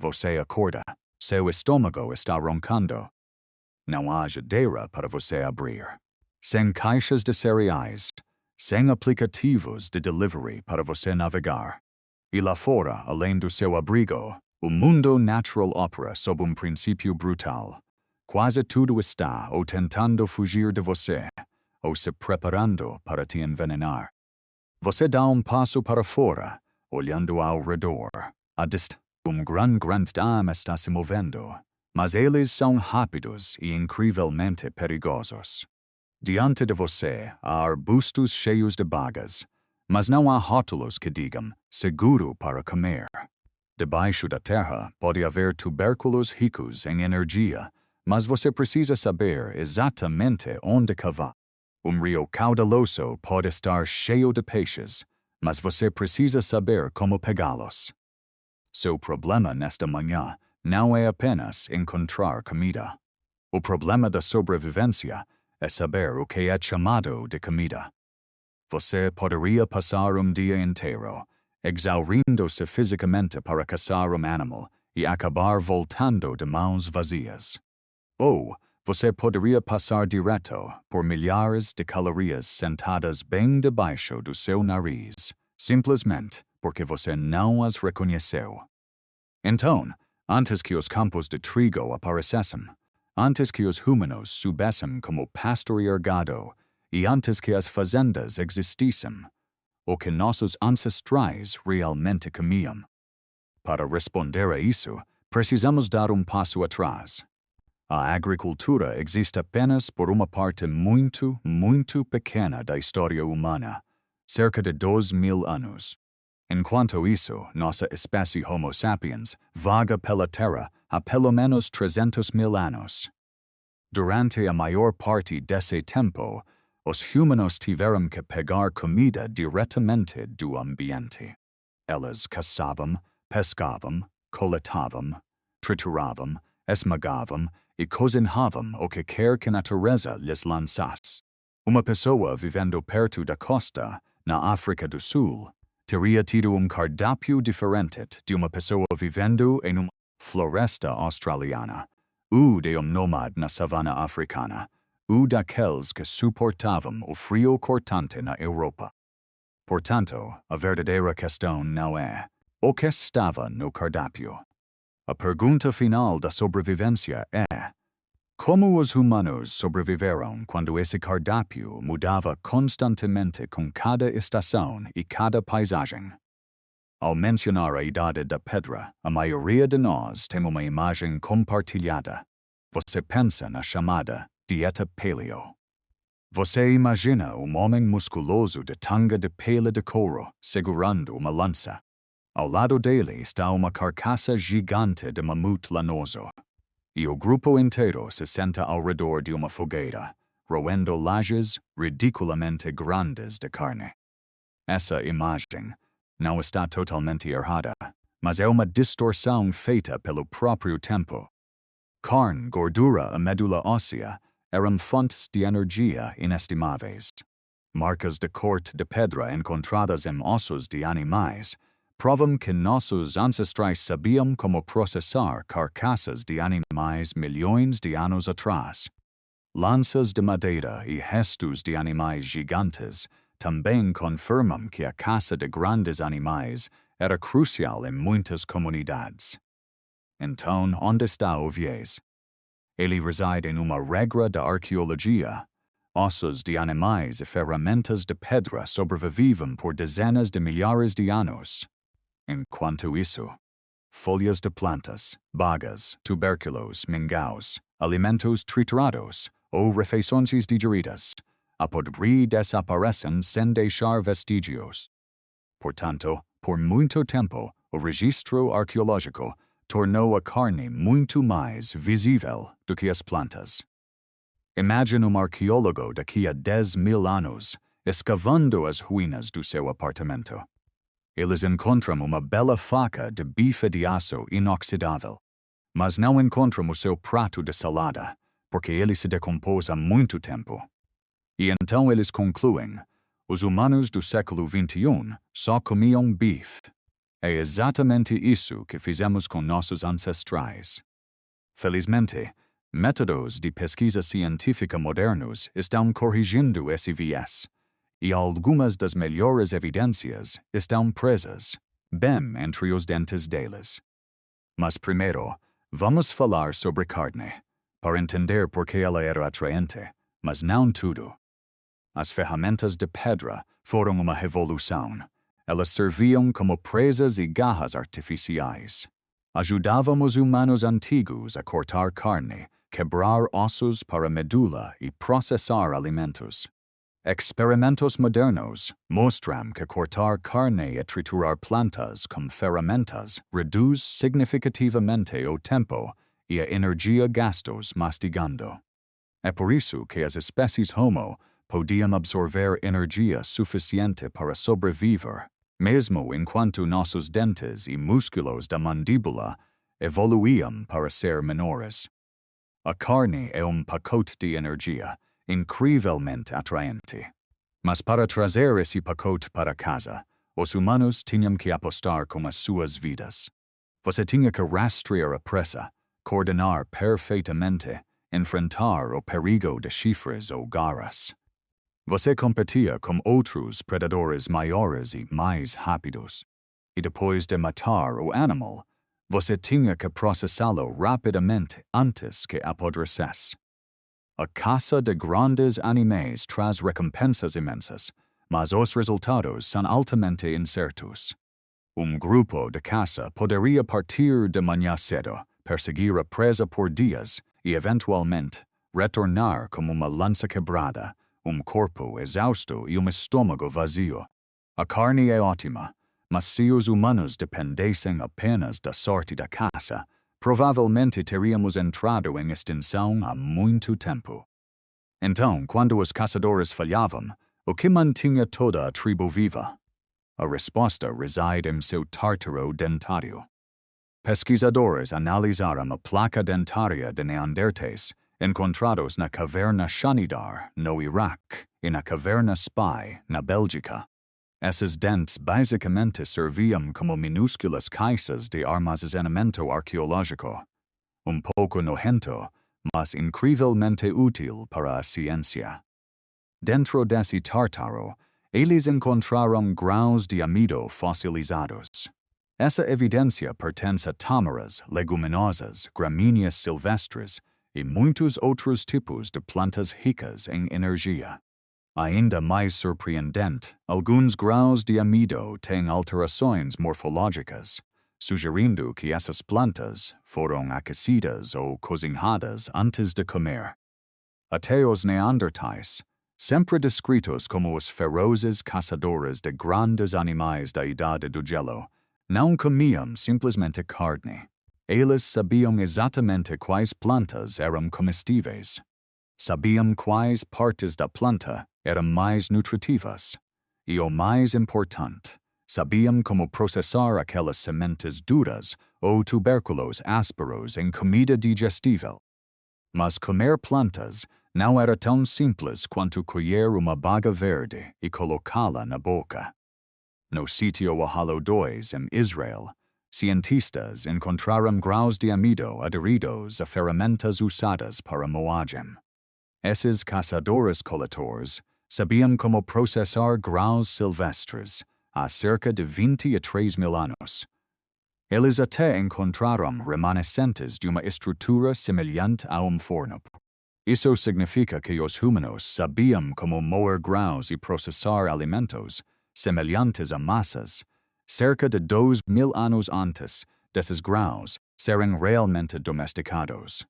Você acorda, seu estômago está roncando. Não há geladeira para você abrir. Sem caixas de cereais, sem aplicativos de delivery para você navegar. E lá fora, além do seu abrigo, o mundo natural opera sob princípio brutal. Quase tudo está ou tentando fugir de você, ou se preparando para te envenenar. Você dá passo para fora, olhando ao redor. A distância, grande dama está se movendo, mas eles são rápidos e incrivelmente perigosos. Diante de você há arbustos cheios de bagas, mas não há rótulos que digam seguro para comer. Debaixo da terra pode haver tubérculos ricos em energia, mas você precisa saber exatamente onde cavar. Rio caudaloso pode estar cheio de peixes, mas você precisa saber como pegá-los. Seu problema nesta manhã não é apenas encontrar comida. O problema da sobrevivência é saber o que é chamado de comida. Você poderia passar dia inteiro, exaurindo-se fisicamente para caçar animal e acabar voltando de mãos vazias. Ou você poderia passar direto por milhares de calorias sentadas bem debaixo do seu nariz, simplesmente porque você não as reconheceu. Então, antes que os campos de trigo aparecessem, antes que os humanos soubessem como pastorear gado e antes que as fazendas existissem, o que nossos ancestrais realmente comiam. Para responder a isso, precisamos dar passo atrás. A agricultura existe apenas por uma parte muito, muito pequena da história humana, cerca de 2.000 anos. Enquanto isso, nossa espécie Homo sapiens vaga pela Terra há pelo menos 300.000 anos. Durante a maior parte desse tempo, os humanos tiveram que pegar comida diretamente do ambiente. Eles caçavam, pescavam, coletavam, trituravam, esmagavam e cozinhavam o que quer que a natureza lhes lançasse. Uma pessoa vivendo perto da costa, na África do Sul, teria tido cardápio diferente de uma pessoa vivendo em uma floresta australiana, ou de nômade na savana africana, ou daqueles que suportavam o frio cortante na Europa. Portanto, a verdadeira questão não é o que estava no cardápio. A pergunta final da sobrevivência é: como os humanos sobreviveram quando esse cardápio mudava constantemente com cada estação e cada paisagem? Ao mencionar a idade da pedra, a maioria de nós tem uma imagem compartilhada. Você pensa na chamada Dieta Paleo. Você imagina homem musculoso de tanga de pele de couro segurando uma lança. Ao lado dele está uma carcaça gigante de mamute lanoso. E o grupo inteiro se senta ao redor de uma fogueira, roendo lajes ridiculamente grandes de carne. Essa imagem não está totalmente errada, mas é uma distorção feita pelo próprio tempo. Carne, gordura e medula óssea eram fontes de energia inestimáveis. Marcas de corte de pedra encontradas em ossos de animais provam que nossos ancestrais sabiam como processar carcaças de animais milhões de anos atrás. Lanças de madeira e restos de animais gigantes também confirmam que a caça de grandes animais era crucial em muitas comunidades. Então, onde está o viés? Ele reside em uma regra da arqueologia. Ossos de animais e ferramentas de pedra sobreviveram por dezenas de milhares de anos. Enquanto isso, folhas de plantas, bagas, tubérculos, mingaus, alimentos triturados ou refeições digeridas desaparecem sem deixar vestígios. Portanto, por muito tempo, o registro arqueológico tornou a carne muito mais visível do que as plantas. Imagine arqueólogo daqui a 10.000 anos escavando as ruínas do seu apartamento. Eles encontram uma bela faca de bife de aço inoxidável, mas não encontram o seu prato de salada, porque ele se decompôs há muito tempo. E então eles concluem: os humanos do século XXI só comiam bife. É exatamente isso que fizemos com nossos ancestrais. Felizmente, métodos de pesquisa científica modernos estão corrigindo esse viés, e algumas das melhores evidências estão presas, bem entre os dentes deles. Mas primeiro, vamos falar sobre carne, para entender por que ela era atraente, mas não tudo. As ferramentas de pedra foram uma revolução. Elas serviam como presas e garras artificiais. Ajudavam os humanos antigos a cortar carne, quebrar ossos para medula e processar alimentos. Experimentos modernos mostram que cortar carne e triturar plantas com ferramentas reduz significativamente o tempo e a energia gastos mastigando. É por isso que as espécies Homo podiam absorver energia suficiente para sobreviver, mesmo enquanto nossos dentes e músculos da mandíbula evoluíam para ser menores. A carne é pacote de energia incrivelmente atraente. Mas para trazer esse pacote para casa, os humanos tinham que apostar com as suas vidas. Você tinha que rastrear a presa, coordenar perfeitamente, enfrentar o perigo de chifres ou garras. Você competia com outros predadores maiores e mais rápidos. E depois de matar o animal, você tinha que processá-lo rapidamente antes que apodrecesse. A caça de grandes animais traz recompensas imensas, mas os resultados são altamente incertos. Grupo de caça poderia partir de manhã cedo, perseguir a presa por dias e, eventualmente, retornar como uma lança quebrada, corpo exausto e estômago vazio. A carne é ótima, mas se os humanos dependessem apenas da sorte da caça, provavelmente teríamos entrado em extinção há muito tempo. Então, quando os caçadores falhavam, o que mantinha toda a tribo viva? A resposta reside em seu tártaro dentário. Pesquisadores analisaram a placa dentária de Neandertais encontrados na caverna Shanidar, no Iraque, e na caverna Spy, na Bélgica. Esses dentes basicamente serviam como minúsculas caixas de armazenamento arqueológico. Pouco nojento, mas incrivelmente útil para a ciência. Dentro desse tártaro, eles encontraram grãos de amido fossilizados. Essa evidência pertence a tâmaras, leguminosas, gramíneas silvestres e muitos outros tipos de plantas ricas em energia. Ainda mais surpreendente, alguns grãos de amido têm alterações morfológicas, sugerindo que essas plantas foram aquecidas ou cozinhadas antes de comer. Até os neandertais, sempre descritos como os ferozes caçadores de grandes animais da Idade do Gelo, não comiam simplesmente carne. Eles sabiam exatamente quais plantas eram comestíveis. Sabiam quais partes da planta eram mais nutritivas. E o mais importante, sabiam como processar aquelas sementes duras ou tubérculos ásperos em comida digestível. Mas comer plantas não era tão simples quanto colher uma baga verde e colocá-la na boca. No sítio Ohalo 2, em Israel, cientistas encontraram grãos de amido aderidos a ferramentas usadas para moagem. Esses caçadores-coletores sabiam como processar grãos silvestres há cerca de 23 mil anos. Eles até encontraram remanescentes de uma estrutura semelhante a forno. Isso significa que os humanos sabiam como moer grãos e processar alimentos semelhantes a massas, cerca de 2.000 anos antes desses grãos serem realmente domesticados.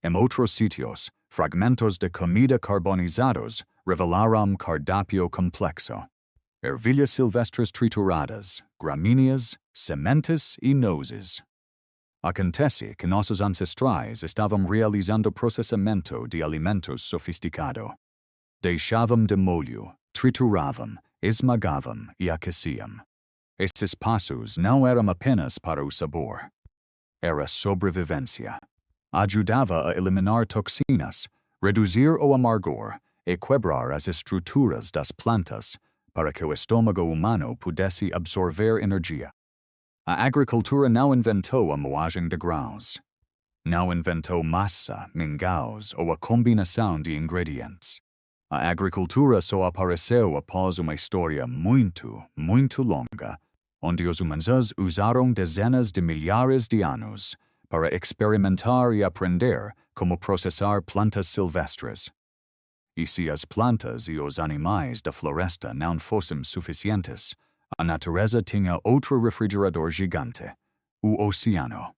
Em outros sítios, fragmentos de comida carbonizados revelaram cardápio complexo. Ervilhas silvestres trituradas, gramíneas, sementes e nozes. Acontece que nossos ancestrais estavam realizando processamento de alimentos sofisticado. Deixavam de molho, trituravam, esmagavam e aqueciam. Esses passos não eram apenas para o sabor. Era sobrevivência. Ajudava a eliminar toxinas, reduzir o amargor e quebrar as estruturas das plantas para que o estômago humano pudesse absorver energia. A agricultura não inventou a moagem de grãos. Não inventou massa, mingaus ou a combinação de ingredientes. A agricultura só apareceu após uma história muito, muito longa, onde os humanos usaram dezenas de milhares de anos para experimentar e aprender como processar plantas silvestres. E se as plantas e os animais da floresta não fossem suficientes, a natureza tinha outro refrigerador gigante, o oceano.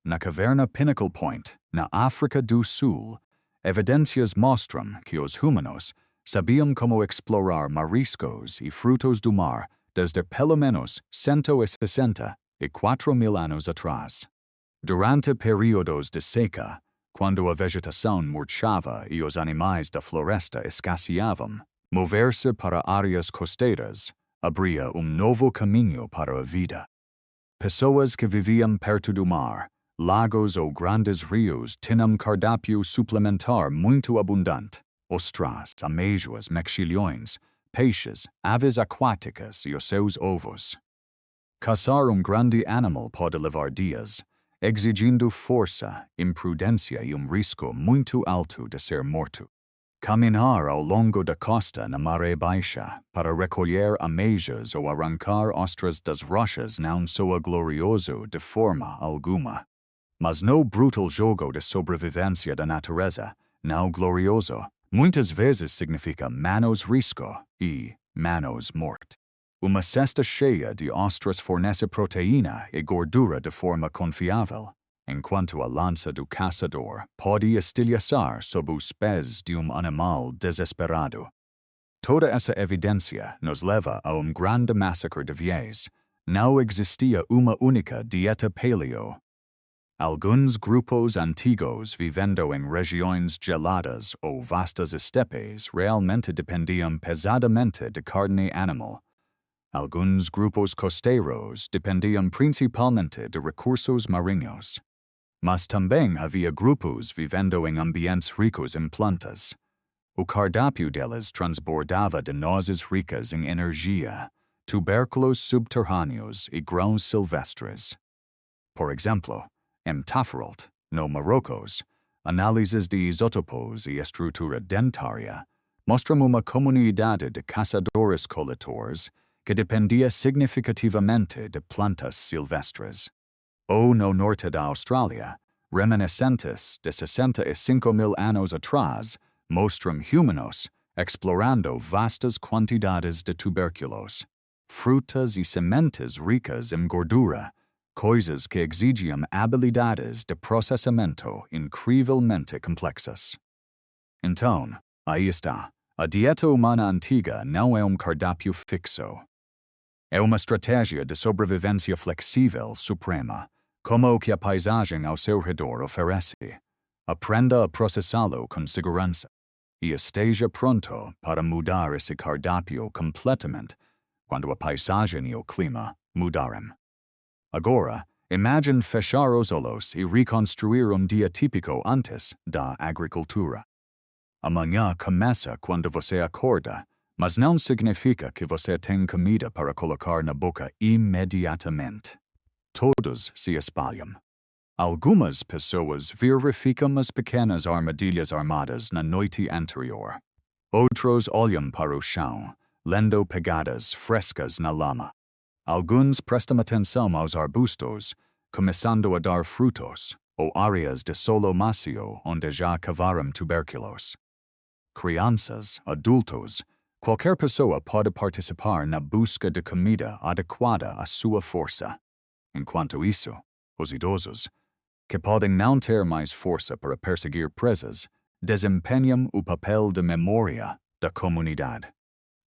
Na caverna Pinnacle Point, na África do Sul, evidências mostram que os humanos sabiam como explorar mariscos e frutos do mar desde pelo menos 164.000 anos atrás. Durante períodos de seca, quando a vegetação murchava e os animais da floresta escasseavam, mover-se para áreas costeiras abria novo caminho para a vida. Pessoas que viviam perto do mar, lagos ou grandes rios tinham cardápio suplementar muito abundante: ostras, amêijoas, mexilhões, peixes, aves aquáticas e os seus ovos. Caçar grande animal pode levar dias, exigindo força, imprudência e risco muito alto de ser morto. Caminhar ao longo da costa na maré baixa para recolher ameijas ou arrancar ostras das rochas não soa glorioso de forma alguma. Mas no brutal jogo de sobrevivência da natureza, não glorioso, muitas vezes significa menos risco e menos morte. Uma cesta cheia de ostras fornece proteína e gordura de forma confiável, enquanto a lança do caçador pode estilhaçar sob os pés de animal desesperado. Toda essa evidência nos leva a grande massacre de viés. Não existia uma única dieta paleo. Alguns grupos antigos vivendo em regiões geladas ou vastas estepes realmente dependiam pesadamente de carne animal. Alguns grupos costeiros dependiam principalmente de recursos marinhos. Mas também havia grupos vivendo em ambientes ricos em plantas. O cardápio deles transbordava de nozes ricas em energia, tubérculos subterrâneos e grãos silvestres. Por exemplo, em Tafaralt, no Marrocos, análises de isótopos e estrutura dentária mostram uma comunidade de caçadores-coletores que dependia significativamente de plantas silvestres. Ou no norte da Austrália, reminiscentes de 65.000 anos atrás mostram humanos explorando vastas quantidades de tubérculos, frutas e sementes ricas em gordura, coisas que exigiam habilidades de processamento incrivelmente complexas. Então, aí está, a dieta humana antiga não é cardápio fixo. É uma estratégia de sobrevivência flexível suprema, como o que a paisagem ao seu redor oferece. Aprenda a processá-lo com segurança e esteja pronto para mudar esse cardápio completamente quando a paisagem e o clima mudarem. Agora, imagine fechar os olhos e reconstruir dia típico antes da agricultura. Amanhã começa quando você acorda, mas não significa que você tem comida para colocar na boca imediatamente. Todos se espalham. Algumas pessoas verificam as pequenas armadilhas armadas na noite anterior. Outros olham para o chão, lendo pegadas frescas na lama. Alguns prestam atenção aos arbustos, começando a dar frutos, ou áreas de solo macio onde já cavaram tubérculos. Crianças, adultos, qualquer pessoa pode participar na busca de comida adequada à sua força. Enquanto isso, os idosos, que podem não ter mais força para perseguir presas, desempenham o papel de memória da comunidade.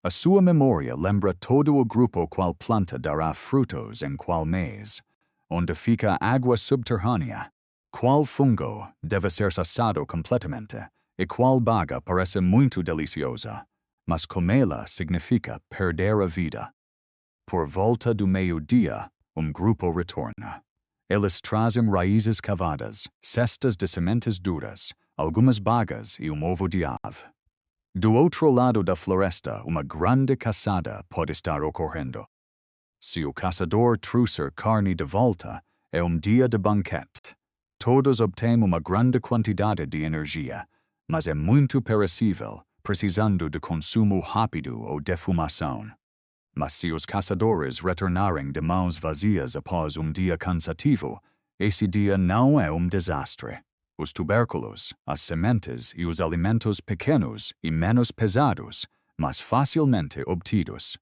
A sua memória lembra todo o grupo qual planta dará frutos em qual mês, onde fica a água subterrânea, qual fungo deve ser cessado completamente e qual baga parece muito deliciosa, mas comê-la significa perder a vida. Por volta do meio-dia, grupo retorna. Eles trazem raízes cavadas, cestas de sementes duras, algumas bagas e ovo de ave. Do outro lado da floresta, uma grande caçada pode estar ocorrendo. Se o caçador trouxer carne de volta, é dia de banquete. Todos obtêm uma grande quantidade de energia, mas é muito perecível, precisando de consumo rápido ou defumação. Mas se os caçadores retornarem de mãos vazias após dia cansativo, esse dia não é desastre. Os tubérculos, as sementes e os alimentos pequenos e menos pesados, mas facilmente obtidos,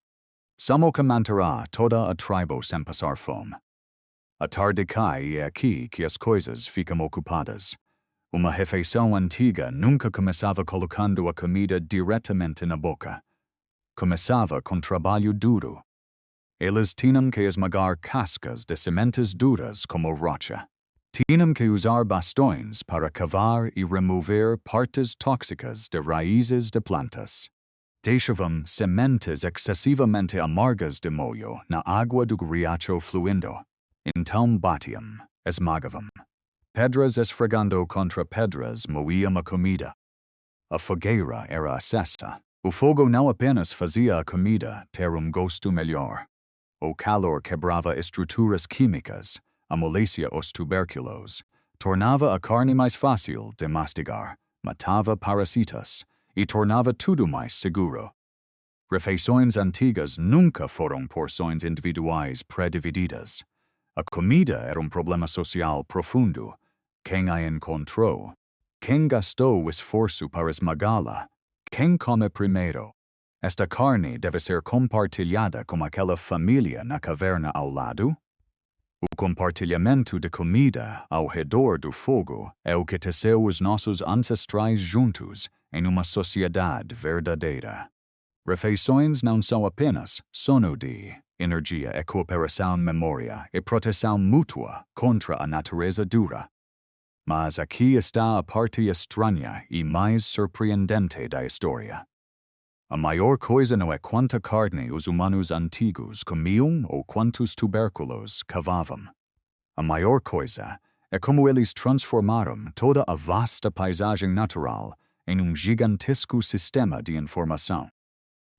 são o que manterá toda a tribo sem passar fome. A tarde cai e é aqui que as coisas ficam ocupadas. Uma refeição antiga nunca começava colocando a comida diretamente na boca. Começava com trabalho duro. Eles tinham que esmagar cascas de sementes duras como rocha. Tinham que usar bastões para cavar e remover partes tóxicas de raízes de plantas. Deixavam sementes excessivamente amargas de molho na água do riacho fluindo. Então batiam, esmagavam. Pedras esfregando contra pedras moíam a comida. A fogueira era acesa. O fogo não apenas fazia a comida ter gosto melhor. O calor quebrava estruturas químicas, amolecia os tubérculos, tornava a carne mais fácil de mastigar, matava parasitas e tornava tudo mais seguro. Refeições antigas nunca foram porções individuais pré-divididas. A comida era problema social profundo. Quem a encontrou? Quem gastou o esforço para esmagá-la? Quem come primeiro? Esta carne deve ser compartilhada com aquela família na caverna ao lado? O compartilhamento de comida ao redor do fogo é o que teceu os nossos ancestrais juntos em uma sociedade verdadeira. Refeições não são apenas sono de energia e cooperação, memória e proteção mútua contra a natureza dura. Mas aqui está a parte estranha e mais surpreendente da história. A maior coisa não é quanta carne os humanos antigos comiam ou quantos tubérculos cavavam. A maior coisa é como eles transformaram toda a vasta paisagem natural em gigantesco sistema de informação.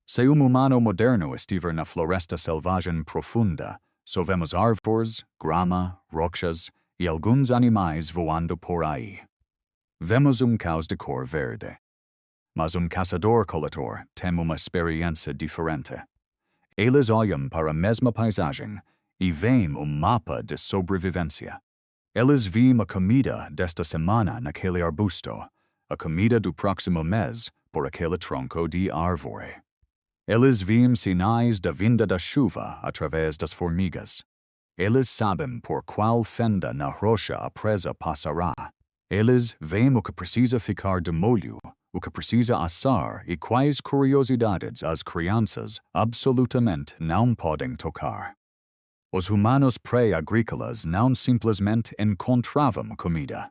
Se humano moderno estiver na floresta selvagem profunda, só vemos árvores, grama, rochas e alguns animais voando por aí. Vemos caos de cor verde. Mas caçador-coletor tem uma experiência diferente. Eles olham para a mesma paisagem e veem mapa de sobrevivência. Eles veem a comida desta semana naquele arbusto, a comida do próximo mês por aquele tronco de árvore. Eles veem sinais da vinda da chuva através das formigas. Eles sabem por qual fenda na rocha a presa passará. Eles veem o que precisa ficar de molho, o que precisa assar e quais curiosidades as crianças absolutamente não podem tocar. Os humanos pré-agrícolas não simplesmente encontravam comida.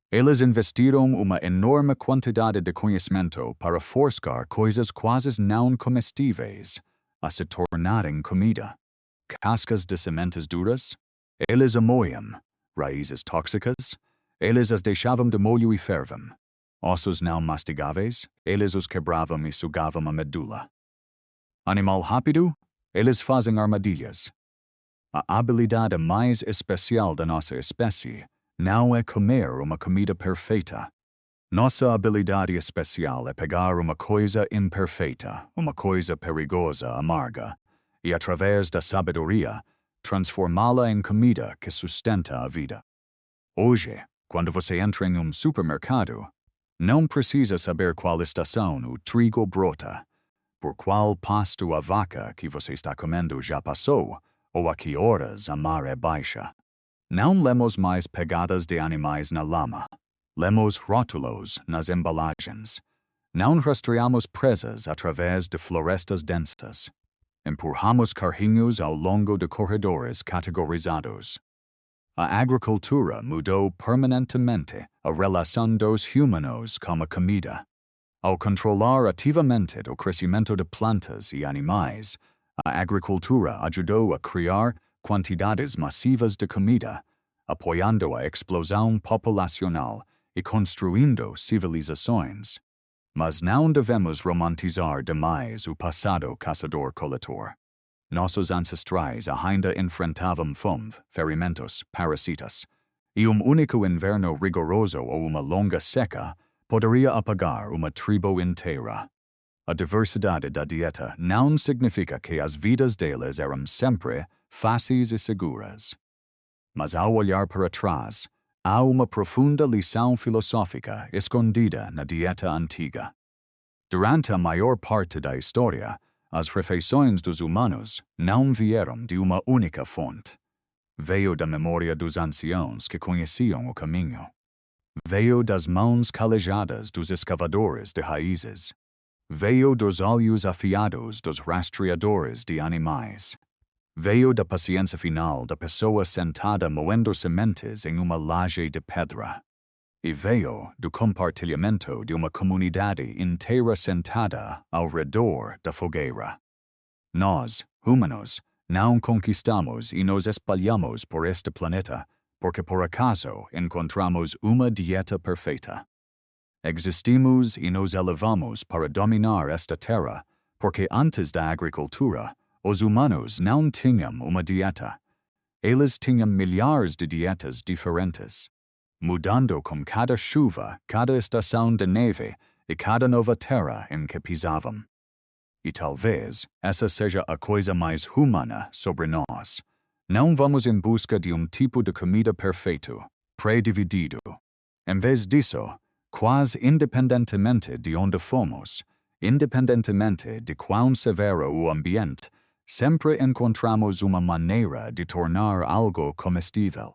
Eles investiram uma enorme quantidade de conhecimento para forçar coisas quase não comestíveis a se tornarem comida. Cascas de sementes duras, eles a moíam. Raízes tóxicas, eles as deixavam de molho e fervam. Ossos não mastigáveis, eles os quebravam e sugavam a medula. Animal rápido, eles fazem armadilhas. A habilidade mais especial da nossa espécie não é comer uma comida perfeita. Nossa habilidade especial é pegar uma coisa imperfeita, uma coisa perigosa, amarga, e através da sabedoria, transformá-la em comida que sustenta a vida. Hoje, quando você entra em supermercado, não precisa saber qual estação o trigo brota, por qual pasto a vaca que você está comendo já passou, ou a que horas a maré baixa. Não lemos mais pegadas de animais na lama. Lemos rótulos nas embalagens. Não rastreamos presas através de florestas densas. Empurramos carrinhos ao longo de corredores categorizados. A agricultura mudou permanentemente a relação dos humanos com a comida. Ao controlar ativamente o crescimento de plantas e animais, a agricultura ajudou a criar quantidades massivas de comida, apoiando a explosão populacional e construindo civilizações. Mas não devemos romantizar demais o passado caçador-coletor. Nossos ancestrais ainda enfrentavam fome, ferimentos, parasitas, e único inverno rigoroso ou uma longa seca poderia apagar uma tribo inteira. A diversidade da dieta não significa que as vidas deles eram sempre fáceis e seguras. Mas ao olhar para trás, há uma profunda lição filosófica escondida na dieta antiga. Durante a maior parte da história, as refeições dos humanos não vieram de uma única fonte. Veio da memória dos anciãos que conheciam o caminho. Veio das mãos calejadas dos escavadores de raízes. Veio dos olhos afiados dos rastreadores de animais. Veio da paciência final da pessoa sentada moendo sementes em uma laje de pedra. E veio do compartilhamento de uma comunidade inteira sentada ao redor da fogueira. Nós, humanos, não conquistamos e nos espalhamos por este planeta porque por acaso encontramos uma dieta perfeita. Existimos e nos elevamos para dominar esta terra porque antes da agricultura, os humanos não tinham uma dieta. Eles tinham milhares de dietas diferentes, mudando com cada chuva, cada estação de neve e cada nova terra em que pisavam. E talvez essa seja a coisa mais humana sobre nós. Não vamos em busca de um tipo de comida perfeito, pré-dividido. Em vez disso, quase independentemente de onde fomos, independentemente de quão severo o ambiente, sempre encontramos uma maneira de tornar algo comestível.